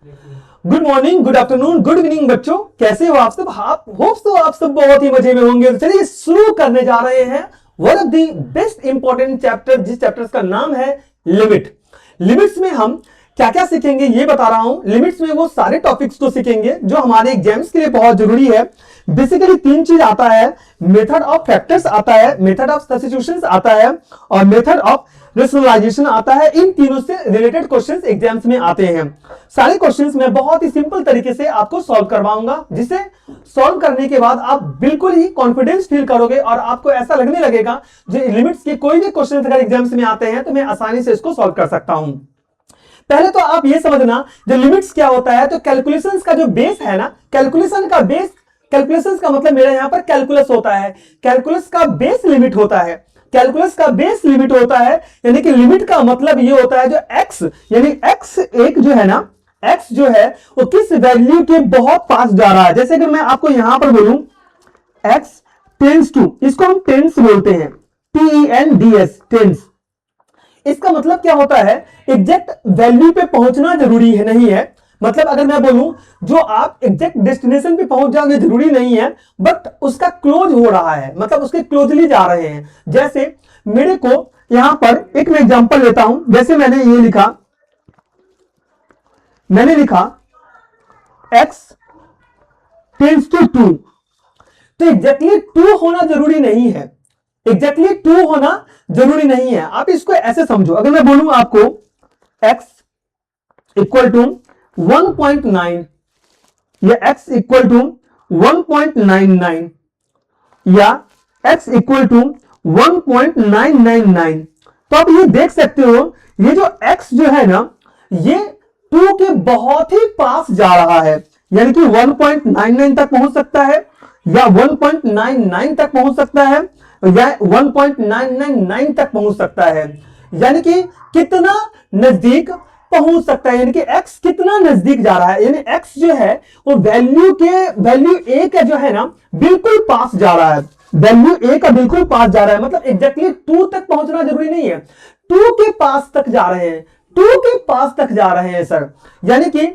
Good morning, good afternoon, good evening बच्चों, कैसे हो आप सब? आप होप सो आप सब बहुत ही मजे में होंगे। तो चलिए शुरू करने जा रहे हैं one of the best important chapter, जिस चैप्टर का नाम है लिमिट। लिमिट्स में हम क्या क्या सीखेंगे ये बता रहा हूं। लिमिट्स में वो सारे टॉपिक्स को सीखेंगे जो हमारे एग्जाम्स के लिए बहुत जरूरी है। बेसिकली तीन चीज आता है, मेथड ऑफ फैक्टर्स आता है, मेथड ऑफ सब्स्टिट्यूशंस आता है और मेथड ऑफ रेशनलाइजेशन आता है। इन तीनों से रिलेटेड क्वेश्चंस एग्जाम्स में आते हैं। सारे क्वेश्चंस मैं बहुत ही सिंपल तरीके से आपको सॉल्व करवाऊंगा, जिसे सॉल्व करने के बाद आप बिल्कुल ही कॉन्फिडेंस फील करोगे और आपको ऐसा लगने लगेगा जो लिमिट्स के कोई भी क्वेश्चन अगर एग्जाम्स में आते हैं तो मैं आसानी से इसको सॉल्व कर सकता हूं। पहले तो आप ये समझना जो लिमिट्स क्या होता है। तो कैलकुलेशंस का जो बेस है ना, कैलकुलेशन का बेस, कैलकुलेशंस का मतलब मेरा यहां पर कैलकुलस होता है। कैलकुलस का बेस लिमिट होता है। कैलकुलस का बेस लिमिट होता है, यानी कि लिमिट का मतलब ये होता है जो x यानी x एक जो है ना, x जो है वो किस वैल्यू के बहुत पास जा रहा है। जैसे कि मैं आपको यहां पर बोलूं x टेंस टू, इसको हम टेंस बोलते हैं, TENDS, टेंस। इसका मतलब क्या होता है, एग्जैक्ट वैल्यू पे पहुंचना जरूरी है नहीं है। मतलब अगर मैं बोलूं जो आप एग्जैक्ट डेस्टिनेशन पे पहुंच जाओगे जरूरी नहीं है, बट उसका क्लोज हो रहा है, मतलब उसके क्लोजली जा रहे हैं। जैसे मेरे को यहां पर एक मैं एग्जांपल लेता हूं। जैसे मैंने लिखा x टेंस टू 2, तो एग्जैक्टली 2 होना जरूरी नहीं है। एग्जैक्टली 2 होना जरूरी नहीं है। आप इसको ऐसे समझो, अगर मैं बोलूं आपको x इक्वल टू 1.9 या x इक्वल टू 1.99 या x इक्वल टू 1.999, तो आप ये देख सकते हो ये जो x जो है ना, ये 2 के बहुत ही पास जा रहा है। यानी कि 1.99 तक पहुंच सकता है या 1.99 तक पहुंच सकता है या 1.999 तक पहुंच सकता है। यानी कि कितना नजदीक पहुंच सकता है, यानी कि x कितना नजदीक जा रहा है। यानी x जो है वो वैल्यू a का जो है ना बिल्कुल पास जा रहा है। वैल्यू a का बिल्कुल पास जा रहा है, मतलब एग्जैक्टली 2 तक पहुंचना जरूरी नहीं है, 2 के पास तक जा रहे हैं, 2 के पास तक जा रहे हैं सर। यानी कि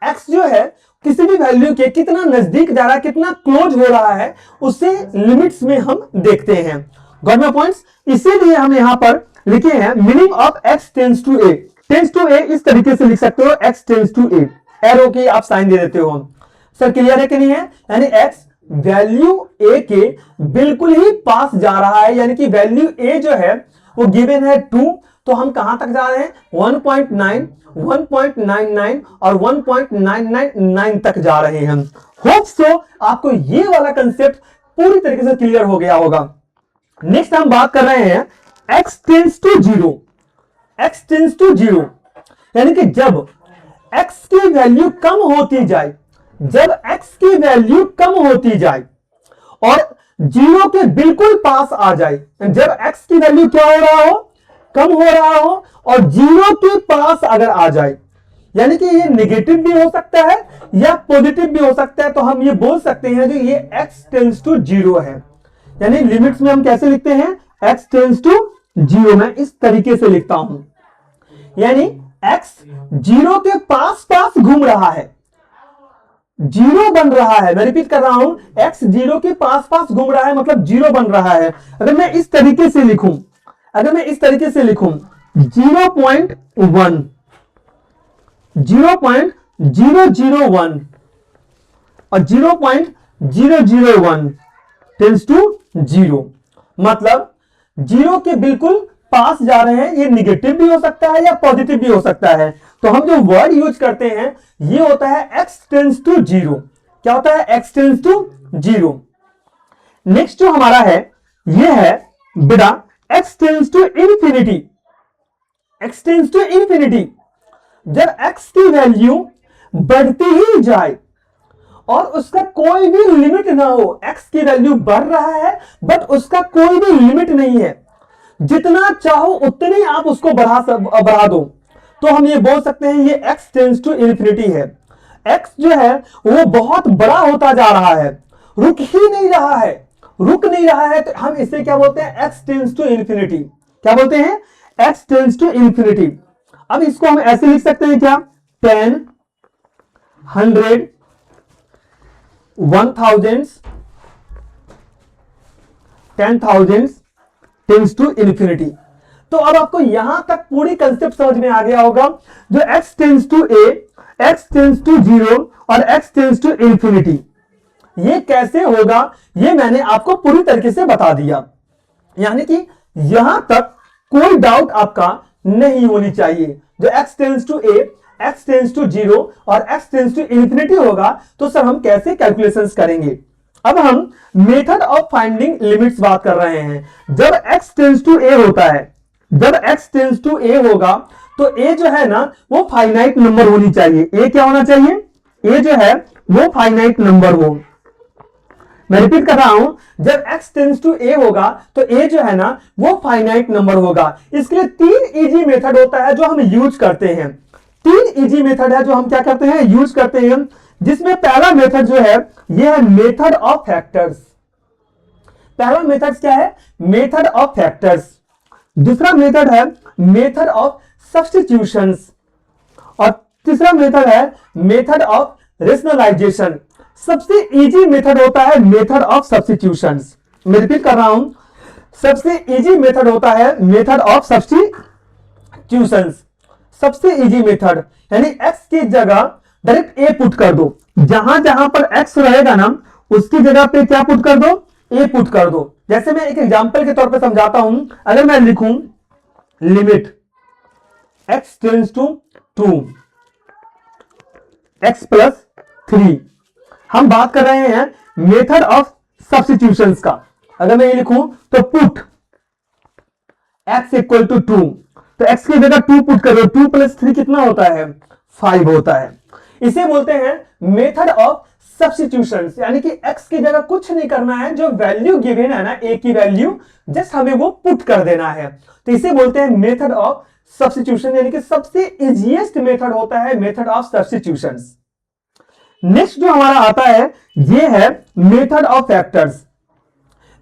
x जो है किसी भी वैल्यू के कितना नजदीक जा रहा है, कितना क्लोज हो रहा है, उसे लिमिट्स में हम देखते हैं। Got my points? इसीलिए हम यहां पर लिखे हैं meaning of x tends to a। Tends to a इस तरीके से लिख सकते हो, x tends to a, arrow की आप साइन दे देते हो। सर क्लियर है कि नहीं है? यानी x वैल्यू a के बिल्कुल ही पास जा रहा है, यानी कि वैल्यू a जो है वो गिवन है 2, तो हम कहां तक जा रहे हैं? 1.9, 1.99 और 1.999 तक जा रहे हैं। होप सो आपको ये वाला कंसेप्ट पूरी तरीके से क्लियर हो गया होगा। नेक्स्ट हम बात कर रहे हैं x tends to 0। x tends to 0 यानी कि जब x की वैल्यू कम होती जाए, जब x की वैल्यू कम होती जाए और 0 के बिल्कुल पास आ जाए, जब x की वैल्यू क्या हो रहा हो, कम हो रहा हो और 0 के पास अगर आ जाए, यानी कि ये नेगेटिव भी हो सकता है या पॉजिटिव भी हो सकता है, तो हम ये बोल सकते हैं जो ये x टेंस टू 0 है। यानी लिमिट्स में हम कैसे लिखते हैं? x टेंस टू 0 मैं इस तरीके से लिखता हूं, यानी x 0 के पास पास घूम रहा है, 0 बन रहा है। मैं रिपीट कर रहा हूं, x 0 के पास पास घूम रहा है, मतलब 0 बन रहा है। अगर मैं इस तरीके से लिखूं, 0.1, 0.001 और 0.001 टेंस टू 0, मतलब 0 के बिल्कुल पास जा रहे हैं। ये निगेटिव भी हो सकता है या पॉजिटिव भी हो सकता है। तो हम जो वर्ड यूज करते हैं ये होता है x टेंस टू 0। क्या होता है? x tends to 0। नेक्स्ट जो हमारा है ये है बेटा x tends to infinity. x tends to infinity, जब x की वैल्यू बढ़ती ही जाए और उसका कोई भी लिमिट ना हो, x की वैल्यू बढ़ रहा है बट उसका कोई भी लिमिट नहीं है, जितना चाहो उतने आप उसको बढ़ा दो, तो हम ये बोल सकते हैं ये x टेंस टू इंफिनिटी है। x जो है वो बहुत बड़ा होता जा रहा है, रुक ही नहीं रहा है, रुक नहीं रहा है, तो हम इसे क्या बोलते हैं? x tends to infinity. क्या बोलते हैं? x tends to infinity. अब इसको हम ऐसे लिख सकते हैं क्या? 10 100, 1000, 10,000 टेंस टू इन्फिनिटी। तो अब आपको यहां तक पूरी कंसेप्ट समझ में आ गया होगा। जो x tends to a, x tends to 0 और x टेंस टू इन्फिनिटी, ये कैसे होगा ये मैंने आपको पूरी तरीके से बता दिया। यानी कि यहां तक कोई डाउट आपका नहीं होनी चाहिए। जो x tends to a, x tends to 0 और x टेंस टू इन्फिनिटी होगा तो सर हम कैसे कैलकुलेशंस करेंगे। अब हम मेथड ऑफ फाइंडिंग लिमिट्स बात कर रहे हैं। जब x टेंस टू a होता है, जब x टेंस टू a होगा तो a जो है ना वो फाइनाइट नंबर होनी चाहिए। a क्या होना चाहिए? a जो है वो फाइनाइट नंबर हो। मैं रिपीट कर रहा हूं, जब x टेंस टू a होगा तो a जो है ना वो फाइनाइट नंबर होगा। इसके लिए 3 इजी मेथड होता है जो हम यूज करते हैं। 3 इजी मेथड है जो हम क्या करते हैं, यूज करते हैं। जिसमें पहला मेथड जो है ये है मेथड ऑफ फैक्टर्स। पहला मेथड क्या है? Method of factors. दूसरा मेथड है मेथड ऑफ सब्स्टिट्यूशंस और तीसरा मेथड है मेथड ऑफ रेशनलाइजेशन। सबसे इजी मेथड होता है मेथड ऑफ सब्स्टिट्यूशंस। मैं रिपीट कर रहा हूं, सबसे इजी मेथड होता है मेथड ऑफ सब्स्टिट्यूशंस। सबसे इजी मेथड यानी x की जगह डायरेक्ट a पुट कर दो। जहां जहां पर x रहेगा ना उसकी जगह पे क्या पुट कर दो? a पुट कर दो। जैसे मैं एक एग्जांपल के तौर पे समझाता हूं। अगर मैं लिखूं limit x tends to 2 x plus 3, हम बात कर रहे हैं मेथड ऑफ सब्स्टिट्यूशंस का। अगर मैं ये लिखूं तो पुट x इक्वल टू 2, तो x की जगह 2 पुट करो। 2 प्लस 3 कितना होता है? 5 होता है। इसे बोलते हैं मेथड ऑफ सब्स्टिट्यूशंस। यानी कि x की जगह कुछ नहीं करना है, जो वैल्यू गिवन है ना a की वैल्यू जस्ट हमें वो पुट कर देना है। तो इसे बोलते हैं मेथड ऑफ सब्स्टिट्यूशन। यानी कि सबसे इजीएस्ट मेथड होता है मेथड ऑफ सब्स्टिट्यूशंस। नेक्स्ट जो हमारा आता है ये है method of factors.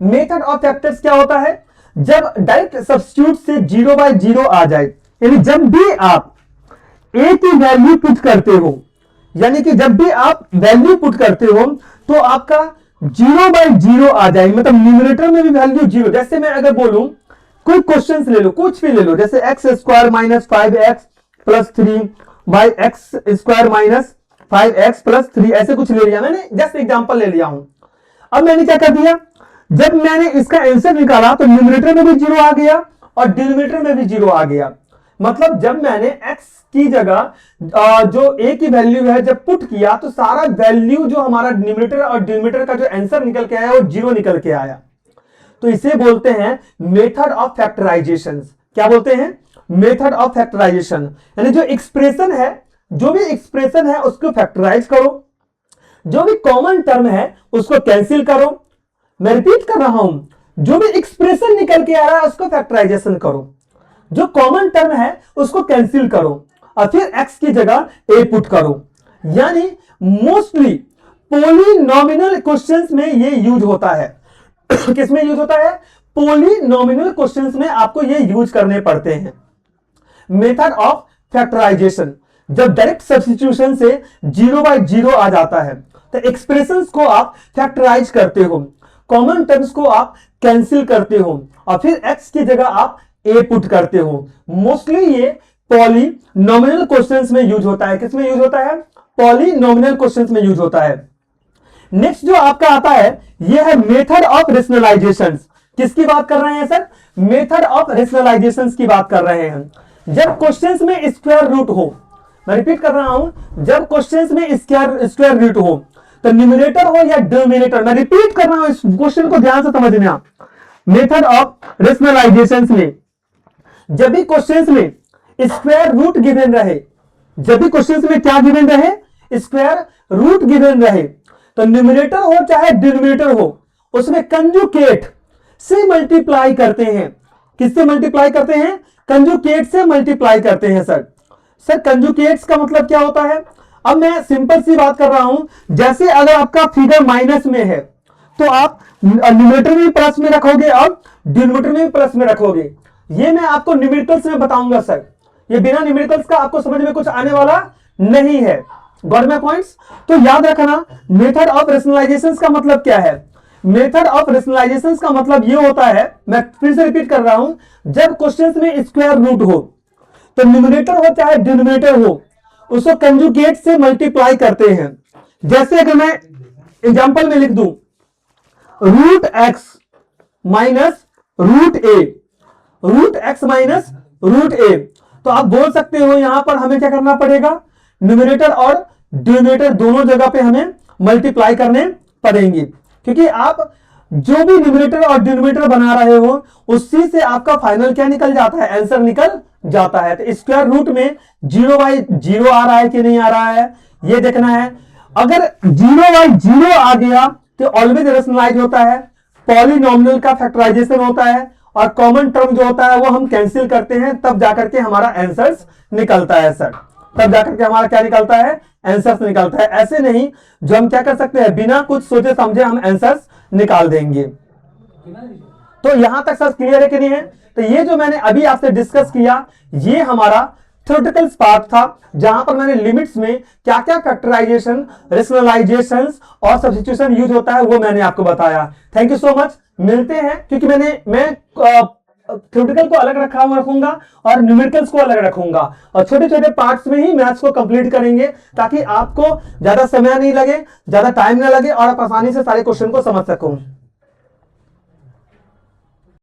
Method of factors क्या होता है? जब डायरेक्ट सब्स्टिट्यूट से 0/0 आ जाए, यानी जब भी आप a की वैल्यू पुट करते हो, यानी कि जब भी आप वैल्यू पुट करते हो तो आपका 0/0 आ जाए, मतलब न्यूमरेटर में भी वैल्यू 0। जैसे मैं अगर बोलूं कोई क्वेश्चंस ले लो, कुछ भी ले लो, जैसे x square minus 5x plus 3 by x square minus 5x plus 3, ऐसे कुछ ले लिया मैंने, जस्ट एग्जांपल ले लिया हूं। अब मैंने क्या कर दिया, जब मैंने इसका आंसर निकाला तो न्यूमरेटर में भी 0 आ गया और डिनोमिनेटर में भी 0 आ गया। मतलब जब मैंने x की जगह जो a की वैल्यू है जब पुट किया तो सारा वैल्यू जो हमारा न्यूमरेटर और डिनोमिनेटर का जो आंसर निकल के आया वो 0 निकल के आया। तो इसे बोलते हैं मेथड ऑफ फैक्टराइजेशन। क्या बोलते हैं? Method of factorisation. यानी जो एक्सप्रेशन है, जो भी एक्सप्रेशन है उसको फैक्टराइज करो, जो भी कॉमन टर्म है उसको कैंसिल करो। मैं रिपीट कर रहा हूं, जो भी एक्सप्रेशन निकल के आ रहा है उसको फैक्टराइजेशन करो, जो कॉमन टर्म है उसको कैंसिल करो और फिर x की जगह a पुट करो। यानी मोस्टली पॉलिनॉमिनल क्वेश्चंस में ये यूज होता है। किसमें यूज होता है? पॉलिनॉमिनल क्वेश्चंस में आपको ये यूज करने पड़ते हैं। मेथड ऑफ फैक्टराइजेशन, जब डायरेक्ट सब्स्टिट्यूशन से 0/0 आ जाता है तो एक्सप्रेशंस को आप फैक्टराइज करते हो, कॉमन टर्म्स को आप कैंसिल करते हो और फिर x की जगह आप a पुट करते हो। मोस्टली ये पॉलिनॉमिनल क्वेश्चंस में यूज होता है। किसमें यूज होता है? पॉलिनॉमिनल क्वेश्चंस में यूज होता है। नेक्स्ट जो आपका आता है ये है मेथड ऑफ रेशनलाइजेशन। किसकी बात कर रहे हैं सर? मेथड ऑफ रेशनलाइजेशन की बात कर रहे हैं। जब क्वेश्चंस में स्क्वायर रूट हो, मैं रिपीट कर रहा हूं, जब क्वेश्चंस में स्क्वायर रूट हो तो न्यूमरेटर हो या डिनोमिनेटर, मैं रिपीट कर रहा हूं, इस क्वेश्चन को ध्यान से समझना। मेथड ऑफ रेशनलाइजेशन में जब भी क्वेश्चंस में स्क्वायर रूट गिवन रहे, जब भी क्वेश्चंस में क्या गिवन रहे? स्क्वायर रूट गिवन रहे, तो न्यूमरेटर हो चाहे डिनोमिनेटर हो उसमें कंजुगेट से मल्टीप्लाई करते हैं। किससे मल्टीप्लाई करते हैं? कंजुगेट से मल्टीप्लाई करते हैं। सर कंजुगेट्स का मतलब क्या होता है? अब मैं सिंपल सी बात कर रहा हूं, जैसे अगर आपका फिगर माइनस में है तो आप न्यूमरेटर में भी प्लस में रखोगे और डिनोमिनेटर में भी प्लस में रखोगे। ये मैं आपको न्यूमेरिकल्स में बताऊंगा सर, ये बिना न्यूमेरिकल्स का आपको समझ में कुछ आने वाला नहीं है। Got my points? तो याद रखना मेथड ऑफ रेशनलाइजेशन का मतलब क्या है। मेथड ऑफ रेशनलाइजेशन का मतलब ये होता है, मैं फिर से रिपीट कर रहा हूं, जब क्वेश्चंस में स्क्वायर रूट हो तो न्यूमरेटर हो चाहे डिनोमिनेटर हो, उसको कंजुगेट से मल्टीप्लाई करते हैं। जैसे अगर मैं एग्जांपल में लिख दूं रूट एक्स माइनस रूट ए, रूट एक्स माइनस रूट ए, तो आप बोल सकते हो यहां पर हमें क्या करना पड़ेगा, न्यूमरेटर और डिनोमिनेटर दोनों जगह पे हमें मल्टीप्लाई करने पड़ेंगे, क्योंकि आप जो भी न्यूमरेटर और डिनोमिनेटर बना रहे हो उसी से आपका फाइनल क्या निकल जाता है, आंसर निकल जाता है। तो स्क्वायर रूट में 0/0 आ रहा है कि नहीं आ रहा है ये देखना है। अगर 0/0 आ गया तो ऑलवेज रेशनलाइज होता है, पॉलिनॉमियल का फैक्टराइजेशन होता है और कॉमन टर्म जो होता है वो हम कैंसिल करते हैं, तब जाकर के हमारा आंसर निकलता है सर, तब जाकर के हमारा क्या निकलता है, आंसर निकलता है। ऐसे नहीं जो हम क्या कर सकते हैं बिना कुछ सोचे समझे हम आंसर निकाल देंगे। तो यहां तक सर क्लियर है कि नहीं है? तो ये जो मैंने अभी आपसे डिस्कस किया ये हमारा थ्योरेटिकल पार्ट था, जहां पर मैंने लिमिट्स में क्या क्या फैक्टराइजेशन, रेशनलाइजेशन और सब्स्टिट्यूशन यूज होता है वो मैंने आपको बताया। Thank you so much. मिलते हैं, क्योंकि मैं थ्योरेटिकल को अलग रखूंगा और न्यूमेरिकल्स को अलग रखूंगा और छोटे छोटे पार्ट्स में ही मैथ्स को कंप्लीट करेंगे, ताकि आपको ज्यादा समय नहीं लगे, ज्यादा टाइम ना लगे और आप आसानी से सारे क्वेश्चन को समझ सको।